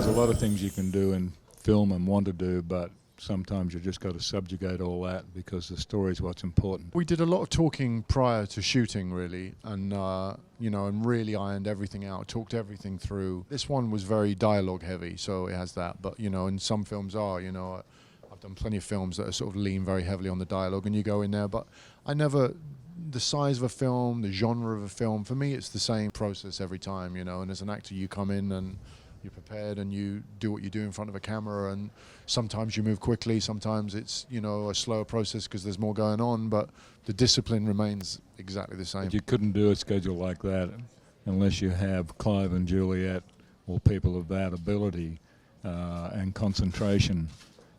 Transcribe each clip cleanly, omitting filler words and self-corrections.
a lot of things you can do in film and want to do, but sometimes you just got to subjugate all that because the story's what's important. We did a lot of talking prior to shooting, really, and and really ironed everything out, talked everything through. This one was very dialogue heavy, so it has that. But and some films are, I've done plenty of films that are sort of lean very heavily on the dialogue, and you go in there. But I never, the size of a film, the genre of a film, for me, it's the same process every time, And as an actor, you come in and you're prepared and you do what you do in front of a camera, and sometimes you move quickly, sometimes it's a slower process because there's more going on, but the discipline remains exactly the same. But you couldn't do a schedule like that unless you have Clive and Juliet or people of that ability and concentration,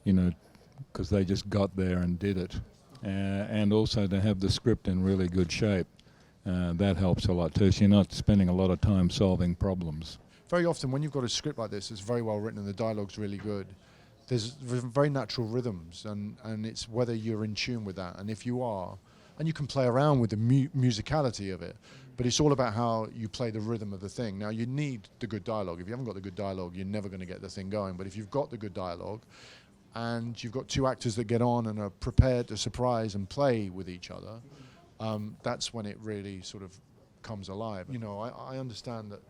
because they just got there and did it, and also to have the script in really good shape. That helps a lot too, so you're not spending a lot of time solving problems. Very often when you've got a script like this, it's very well written and the dialogue's really good. There's very natural rhythms, and it's whether you're in tune with that. And if you are, and you can play around with the musicality of it, but it's all about how you play the rhythm of the thing. Now, you need the good dialogue. If you haven't got the good dialogue, you're never going to get the thing going. But if you've got the good dialogue, and you've got two actors that get on and are prepared to surprise and play with each other, that's when it really sort of comes alive. I understand that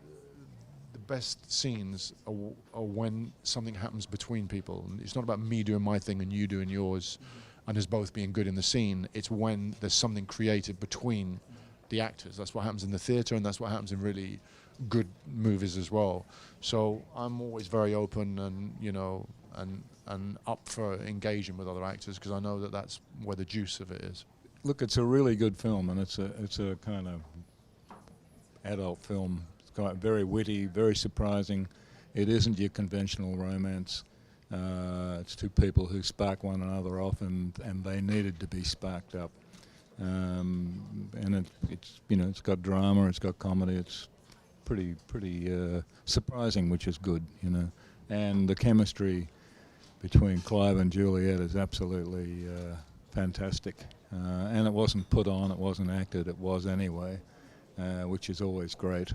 the best scenes are when something happens between people. And it's not about me doing my thing and you doing yours and us both being good in the scene. It's when there's something created between the actors. That's what happens in the theatre, and that's what happens in really good movies as well. So I'm always very open and up for engaging with other actors, because I know that that's where the juice of it is. Look, it's a really good film, and it's a kind of adult film. It's quite very witty, very surprising. It isn't your conventional romance. It's two people who spark one another off, and they needed to be sparked up. And it's got drama, it's got comedy. It's pretty surprising, which is good, And the chemistry between Clive and Juliet is absolutely fantastic. And it wasn't put on, it wasn't acted, it was anyway, which is always great.